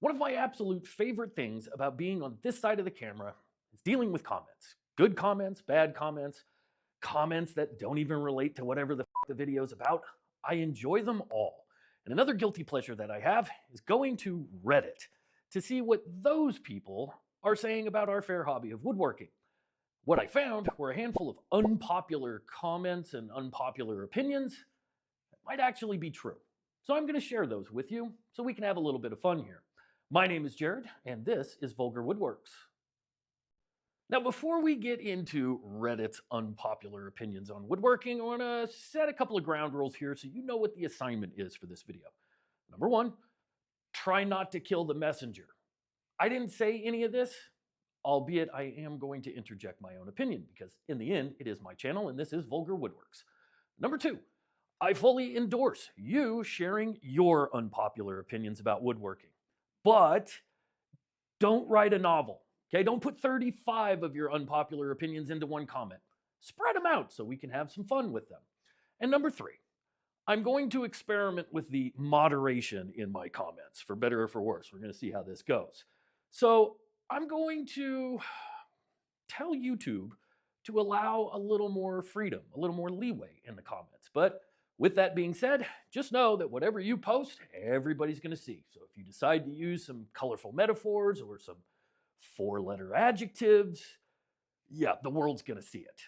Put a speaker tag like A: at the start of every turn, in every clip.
A: One of my absolute favorite things about being on this side of the camera is dealing with comments. Good comments, bad comments, comments that don't even relate to whatever the video is about. I enjoy them all. And another guilty pleasure that I have is going to Reddit to see what those people are saying about our fair hobby of woodworking. What I found were a handful of unpopular comments and unpopular opinions that might actually be true. So I'm going to share those with you so we can have a little bit of fun here. My name is Jared, and this is Vulgar Woodworks. Now, before we get into Reddit's unpopular opinions on woodworking, I want to set a couple of ground rules here so you know what the assignment is for this video. Number one, try not to kill the messenger. I didn't say any of this, albeit I am going to interject my own opinion because in the end, it is my channel and this is Vulgar Woodworks. Number two, I fully endorse you sharing your unpopular opinions about woodworking, but don't write a novel. Okay, don't put 35 of your unpopular opinions into one comment. Spread them out so we can have some fun with them. And number three, I'm going to experiment with the moderation in my comments, for better or for worse. We're going to see how this goes. So I'm going to tell YouTube to allow a little more freedom, a little more leeway in the comments. But with that being said, just know that whatever you post, everybody's going to see. So if you decide to use some colorful metaphors or some four-letter adjectives, yeah, the world's going to see it.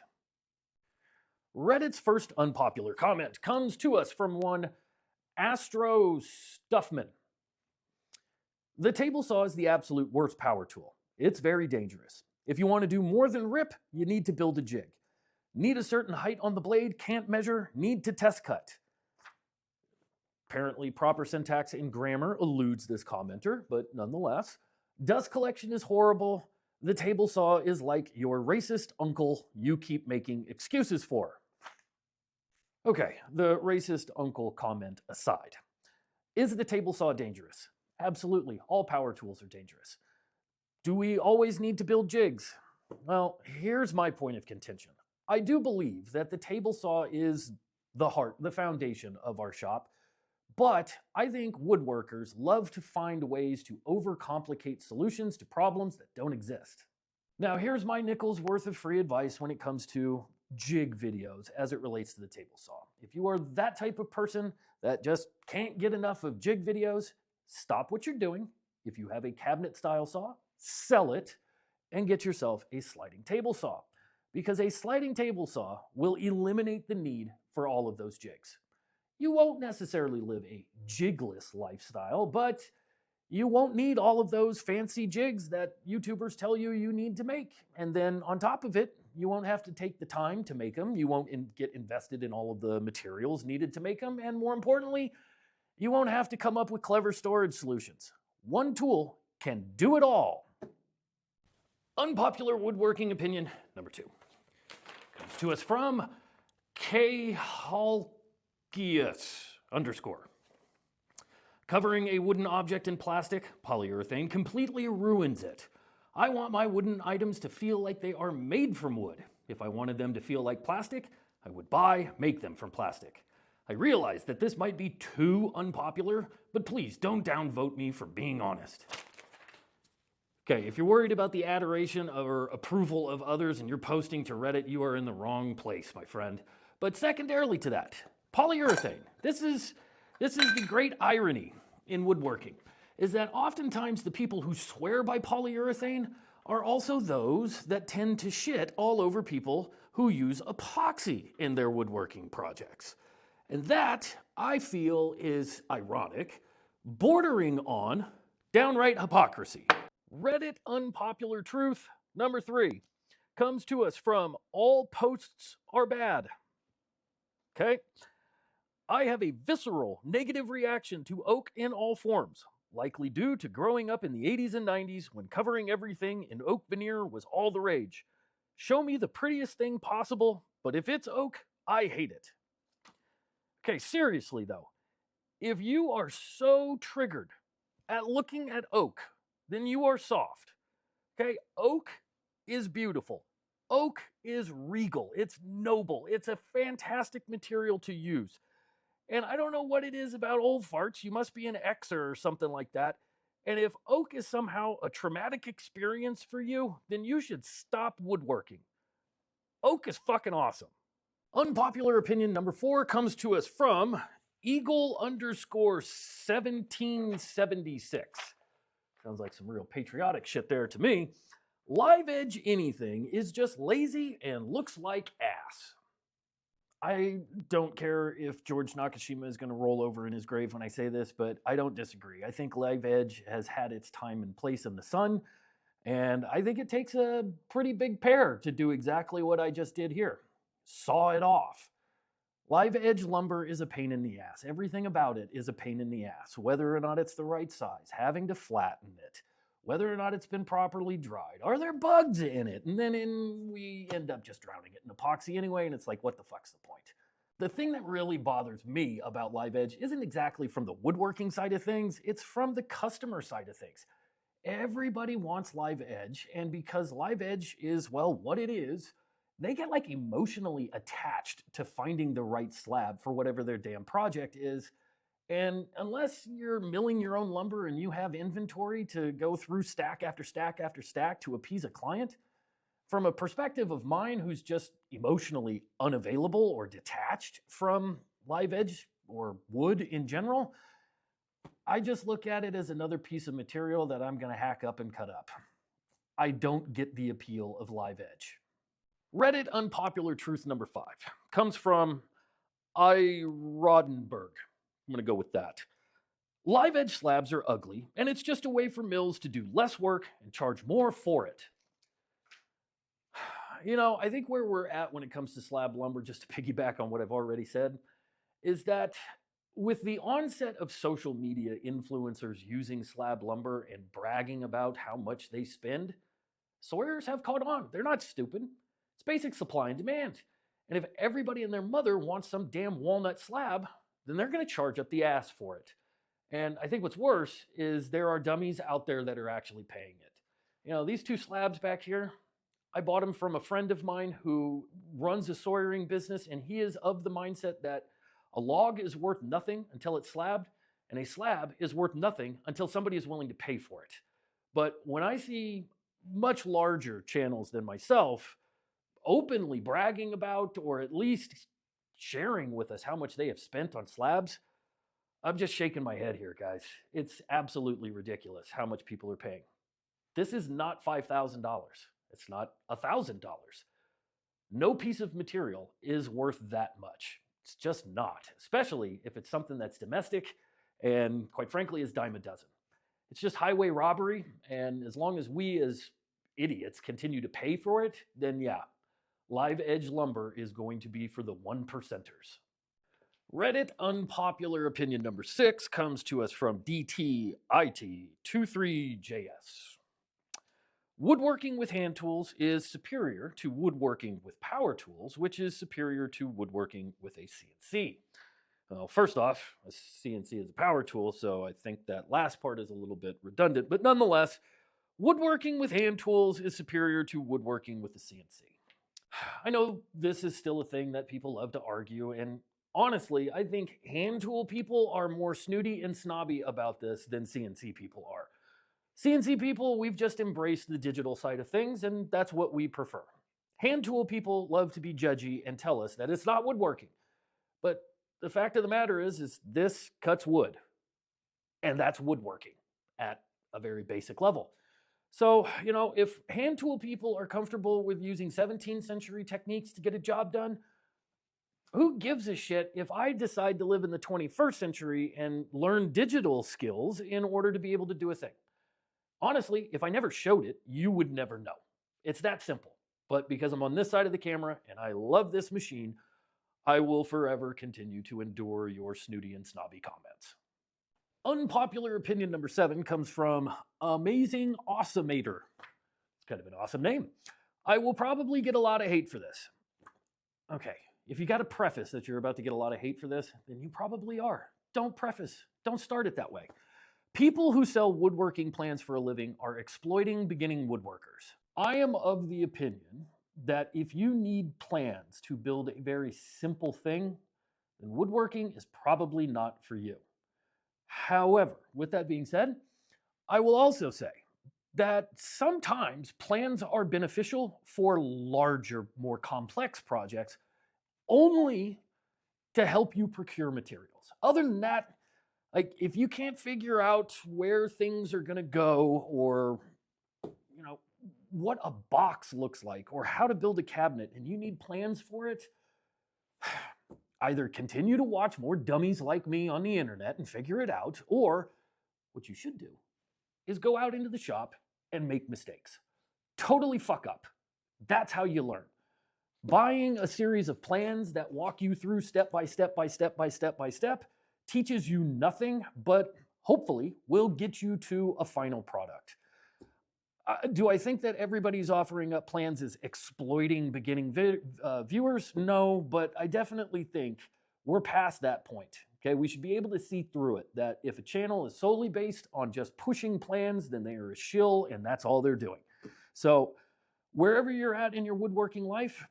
A: Reddit's first unpopular comment comes to us from one Astro Stuffman. The table saw is the absolute worst power tool. It's very dangerous. If you want to do more than rip, you need to build a jig. Need a certain height on the blade, can't measure, need to test cut. Apparently, proper syntax and grammar eludes this commenter, but nonetheless, dust collection is horrible. The table saw is like your racist uncle you keep making excuses for. Okay, the racist uncle comment aside. Is the table saw dangerous? Absolutely, all power tools are dangerous. Do we always need to build jigs? Well, here's my point of contention. I do believe that the table saw is the heart, the foundation of our shop, but I think woodworkers love to find ways to overcomplicate solutions to problems that don't exist. Now, here's my nickel's worth of free advice when it comes to jig videos as it relates to the table saw. If you are that type of person that just can't get enough of jig videos, stop what you're doing. If you have a cabinet-style saw, sell it and get yourself a sliding table saw, because a sliding table saw will eliminate the need for all of those jigs. You won't necessarily live a jigless lifestyle, but you won't need all of those fancy jigs that YouTubers tell you you need to make. And then on top of it, you won't have to take the time to make them. You won't get invested in all of the materials needed to make them. And more importantly, you won't have to come up with clever storage solutions. One tool can do it all. Unpopular woodworking opinion number two comes to us from K-Hulkius _. Covering a wooden object in plastic, polyurethane, completely ruins it. I want my wooden items to feel like they are made from wood. If I wanted them to feel like plastic, I would make them from plastic. I realize that this might be too unpopular, but please don't downvote me for being honest. Okay, if you're worried about the adoration or approval of others and you're posting to Reddit, you are in the wrong place, my friend. But secondarily to that, polyurethane. This is the great irony in woodworking, is that oftentimes the people who swear by polyurethane are also those that tend to shit all over people who use epoxy in their woodworking projects. And that, I feel, is ironic, bordering on downright hypocrisy. Reddit unpopular truth number three comes to us from all posts are bad. Okay? I have a visceral negative reaction to oak in all forms, likely due to growing up in the 80s and 90s when covering everything in oak veneer was all the rage. Show me the prettiest thing possible, but if it's oak, I hate it. Okay, seriously though, if you are so triggered at looking at oak, then you are soft. Okay, oak is beautiful. Oak is regal. It's noble. It's a fantastic material to use. And I don't know what it is about old farts. You must be an Xer or something like that. And if oak is somehow a traumatic experience for you, then you should stop woodworking. Oak is fucking awesome. Unpopular opinion number 4 comes to us from Eagle_1776. Sounds like some real patriotic shit there to me. Live edge anything is just lazy and looks like ass. I don't care if George Nakashima is going to roll over in his grave when I say this, but I don't disagree. I think live edge has had its time and place in the sun, and I think it takes a pretty big pair to do exactly what I just did here. Saw it off. Live edge lumber is a pain in the ass. Everything about it is a pain in the ass. Whether or not it's the right size, having to flatten it, whether or not it's been properly dried, are there bugs in it? And then we end up just drowning it in epoxy anyway, and it's like, what the fuck's the point? The thing that really bothers me about live edge isn't exactly from the woodworking side of things, it's from the customer side of things. Everybody wants live edge, and because live edge is, well, what it is, they get like emotionally attached to finding the right slab for whatever their damn project is. And unless you're milling your own lumber and you have inventory to go through stack after stack after stack to appease a client, from a perspective of mine who's just emotionally unavailable or detached from live edge or wood in general, I just look at it as another piece of material that I'm going to hack up and cut up. I don't get the appeal of live edge. Reddit unpopular truth number 5 comes from I. Rodenberg. I'm going to go with that. Live edge slabs are ugly, and it's just a way for mills to do less work and charge more for it. You know, I think where we're at when it comes to slab lumber, just to piggyback on what I've already said, is that with the onset of social media influencers using slab lumber and bragging about how much they spend, sawyers have caught on. They're not stupid. It's basic supply and demand. And if everybody and their mother wants some damn walnut slab, then they're going to charge up the ass for it. And I think what's worse is there are dummies out there that are actually paying it. You know, these 2 slabs back here, I bought them from a friend of mine who runs a sawyering business, and he is of the mindset that a log is worth nothing until it's slabbed, and a slab is worth nothing until somebody is willing to pay for it. But when I see much larger channels than myself openly bragging about, or at least sharing with us how much they have spent on slabs, I'm just shaking my head here, guys. It's absolutely ridiculous how much people are paying. This is not $5,000. It's not $1,000. No piece of material is worth that much. It's just not, especially if it's something that's domestic and, quite frankly, is dime a dozen. It's just highway robbery, and as long as we as idiots continue to pay for it, then yeah, live edge lumber is going to be for the 1%ers. Reddit unpopular opinion number 6 comes to us from DTIT23JS. Woodworking with hand tools is superior to woodworking with power tools, which is superior to woodworking with a CNC. Well, first off, a CNC is a power tool, so I think that last part is a little bit redundant, but nonetheless, woodworking with hand tools is superior to woodworking with a CNC. I know this is still a thing that people love to argue, and honestly, I think hand tool people are more snooty and snobby about this than CNC people are. CNC people, we've just embraced the digital side of things, and that's what we prefer. Hand tool people love to be judgy and tell us that it's not woodworking. But the fact of the matter is this cuts wood, and that's woodworking at a very basic level. So, you know, if hand tool people are comfortable with using 17th century techniques to get a job done, who gives a shit if I decide to live in the 21st century and learn digital skills in order to be able to do a thing? Honestly, if I never showed it, you would never know. It's that simple. But because I'm on this side of the camera and I love this machine, I will forever continue to endure your snooty and snobby comments. Unpopular opinion number 7 comes from Amazing Awesomator. It's kind of an awesome name. I will probably get a lot of hate for this. Okay, if you got to preface that you're about to get a lot of hate for this, then you probably are. Don't preface. Don't start it that way. People who sell woodworking plans for a living are exploiting beginning woodworkers. I am of the opinion that if you need plans to build a very simple thing, then woodworking is probably not for you. However, with that being said, I will also say that sometimes plans are beneficial for larger, more complex projects only to help you procure materials. Other than that, like if you can't figure out where things are going to go, or you know what a box looks like or how to build a cabinet, and you need plans for it, either continue to watch more dummies like me on the internet and figure it out, or what you should do is go out into the shop and make mistakes. Totally fuck up. That's how you learn. Buying a series of plans that walk you through step by step by step by step by step teaches you nothing, but hopefully will get you to a final product. Do I think that everybody's offering up plans is exploiting beginning viewers? No, but I definitely think we're past that point. Okay, we should be able to see through it, that if a channel is solely based on just pushing plans, then they are a shill and that's all they're doing. So wherever you're at in your woodworking life,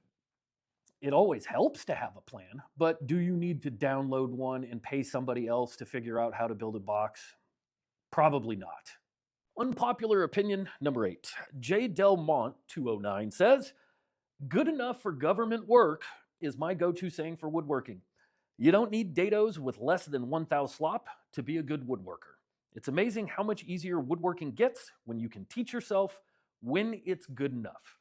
A: it always helps to have a plan, but do you need to download one and pay somebody else to figure out how to build a box? Probably not. Unpopular opinion number 8. J. Delmont 209 says, "Good enough for government work is my go-to saying for woodworking. You don't need dados with less than 1,000 slop to be a good woodworker. It's amazing how much easier woodworking gets when you can teach yourself when it's good enough."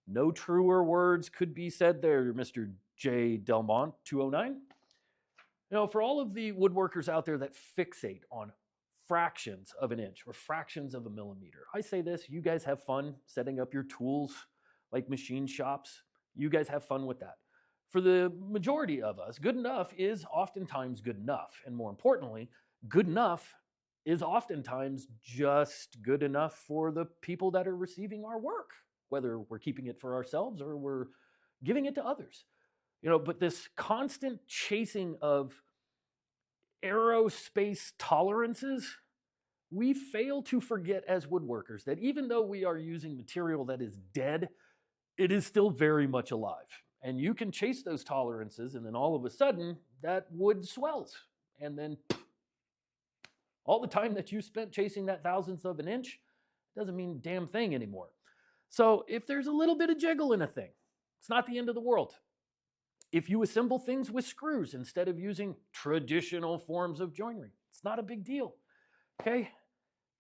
A: No truer words could be said there, Mr. J. Delmont 209. For all of the woodworkers out there that fixate on fractions of an inch or fractions of a millimeter, I say this: you guys have fun setting up your tools like machine shops. You guys have fun with that. For the majority of us, good enough is oftentimes good enough. And more importantly, good enough is oftentimes just good enough for the people that are receiving our work, whether we're keeping it for ourselves or we're giving it to others. But this constant chasing of aerospace tolerances, we fail to forget as woodworkers that even though we are using material that is dead, it is still very much alive. And you can chase those tolerances, and then all of a sudden, that wood swells. And then all the time that you spent chasing that thousandth of an inch doesn't mean a damn thing anymore. So if there's a little bit of jiggle in a thing, it's not the end of the world. If you assemble things with screws instead of using traditional forms of joinery, it's not a big deal. Okay?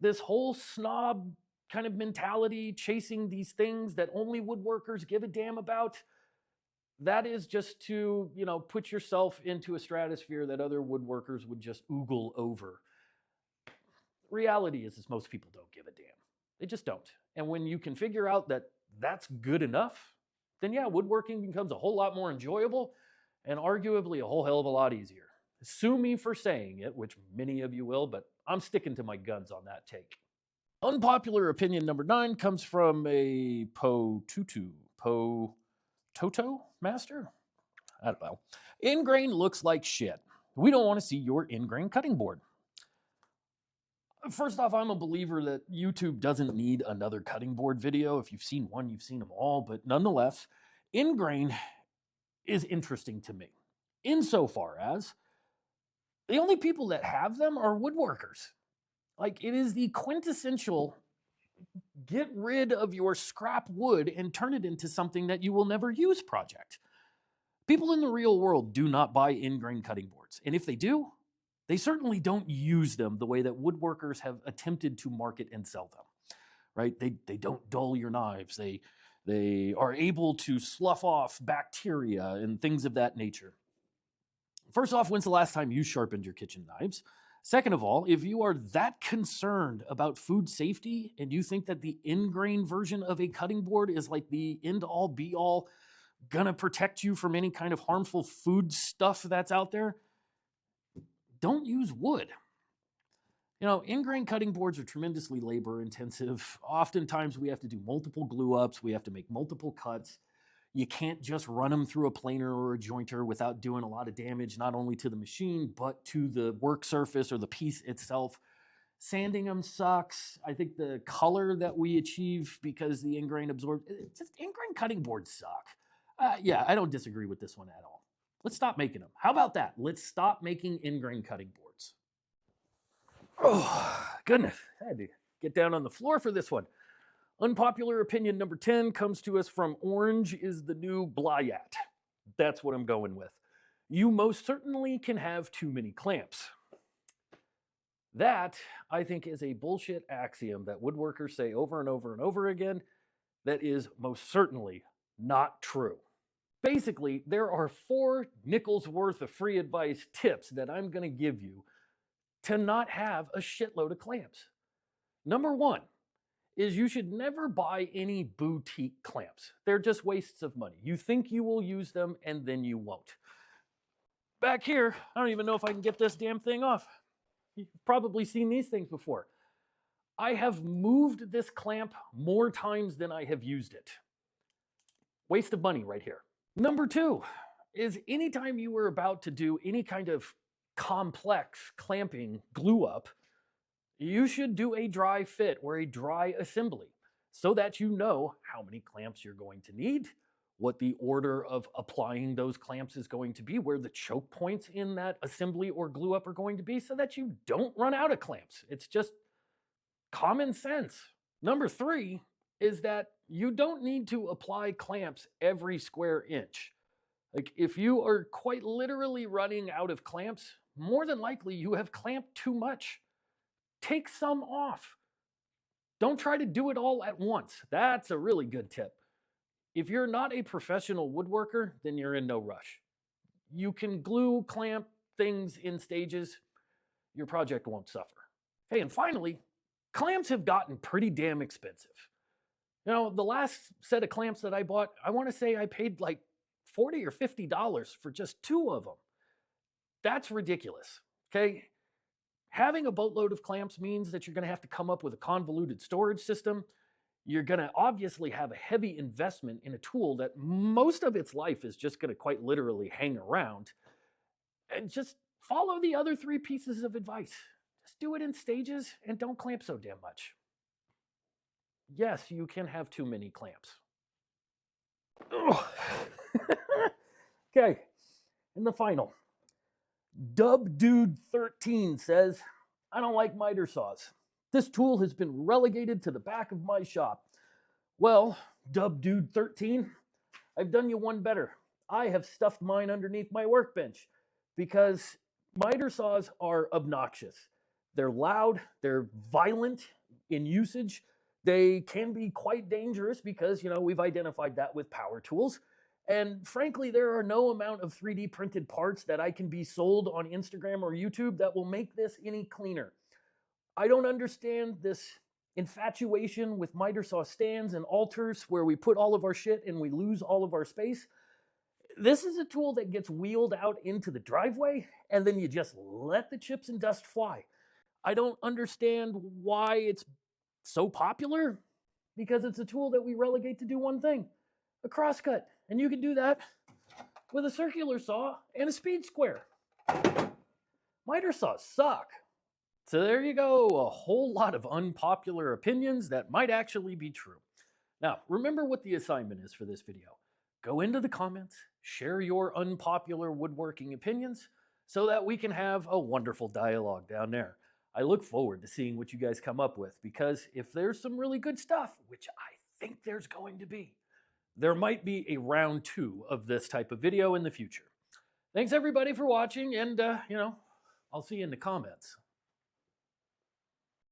A: This whole snob kind of mentality, chasing these things that only woodworkers give a damn about, that is just to, put yourself into a stratosphere that other woodworkers would just oogle over. Reality is most people don't give a damn. They just don't. And when you can figure out that that's good enough, then yeah, woodworking becomes a whole lot more enjoyable and arguably a whole hell of a lot easier. Sue me for saying it, which many of you will, but I'm sticking to my guns on that take. Unpopular opinion number 9 comes from a Toto master? I don't know. Ingrain looks like shit. We don't want to see your ingrain cutting board. First off, I'm a believer that YouTube doesn't need another cutting board video. If you've seen one, you've seen them all. But nonetheless, ingrain is interesting to me, insofar as the only people that have them are woodworkers. Like, it is the quintessential get rid of your scrap wood and turn it into something that you will never use project. People in the real world do not buy ingrain cutting boards. And if they do, they certainly don't use them the way that woodworkers have attempted to market and sell them, right? They don't dull your knives. They are able to slough off bacteria and things of that nature. First off, when's the last time you sharpened your kitchen knives? Second of all, if you are that concerned about food safety and you think that the ingrain version of a cutting board is like the end-all be-all gonna protect you from any kind of harmful food stuff that's out there, don't use wood. Ingrain cutting boards are tremendously labor intensive. Oftentimes we have to do multiple glue ups. We have to make multiple cuts. You can't just run them through a planer or a jointer without doing a lot of damage, not only to the machine, but to the work surface or the piece itself. Sanding them sucks. I think the color that we achieve because the ingrain absorbed, ingrain cutting boards suck. Yeah, I don't disagree with this one at all. Let's stop making them. How about that? Let's stop making ingrain cutting boards. Oh, goodness. I had to get down on the floor for this one. Unpopular opinion number 10 comes to us from Orange is the New Blyat. That's what I'm going with. You most certainly can have too many clamps. That, I think, is a bullshit axiom that woodworkers say over and over and over again that is most certainly not true. Basically, there are 4 nickels worth of free advice tips that I'm going to give you to not have a shitload of clamps. Number 1 is you should never buy any boutique clamps. They're just wastes of money. You think you will use them and then you won't. Back here, I don't even know if I can get this damn thing off. You've probably seen these things before. I have moved this clamp more times than I have used it. Waste of money right here. Number 2 is anytime you were about to do any kind of complex clamping glue up, you should do a dry fit or a dry assembly so that you know how many clamps you're going to need, what the order of applying those clamps is going to be, where the choke points in that assembly or glue up are going to be, so that you don't run out of clamps. It's just common sense. Number 3 is that you don't need to apply clamps every square inch. Like, if you are quite literally running out of clamps, more than likely you have clamped too much. Take some off. Don't try to do it all at once. That's a really good tip. If you're not a professional woodworker, then you're in no rush. You can glue, clamp things in stages. Your project won't suffer. Hey, and finally, clamps have gotten pretty damn expensive. You know, the last set of clamps that I bought, I want to say I paid like $40 or $50 for just 2 of them. That's ridiculous, okay? Having a boatload of clamps means that you're going to have to come up with a convoluted storage system. You're going to obviously have a heavy investment in a tool that most of its life is just going to quite literally hang around. And just follow the other 3 pieces of advice. Just do it in stages and don't clamp so damn much. Yes, you can have too many clamps. Okay, and the final. DubDude13 says, I don't like miter saws. This tool has been relegated to the back of my shop. Well, DubDude13, I've done you one better. I have stuffed mine underneath my workbench because miter saws are obnoxious. They're loud, they're violent in usage. They can be quite dangerous because, we've identified that with power tools. And frankly, there are no amount of 3D printed parts that I can be sold on Instagram or YouTube that will make this any cleaner. I don't understand this infatuation with miter saw stands and altars where we put all of our shit and we lose all of our space. This is a tool that gets wheeled out into the driveway and then you just let the chips and dust fly. I don't understand why it's so popular, because it's a tool that we relegate to do one thing, a crosscut. And you can do that with a circular saw and a speed square. Miter saws suck. So there you go, a whole lot of unpopular opinions that might actually be true. Now, remember what the assignment is for this video. Go into the comments, share your unpopular woodworking opinions so that we can have a wonderful dialogue down there. I look forward to seeing what you guys come up with, because if there's some really good stuff, which I think there's going to be, there might be a round 2 of this type of video in the future. Thanks everybody for watching, and I'll see you in the comments.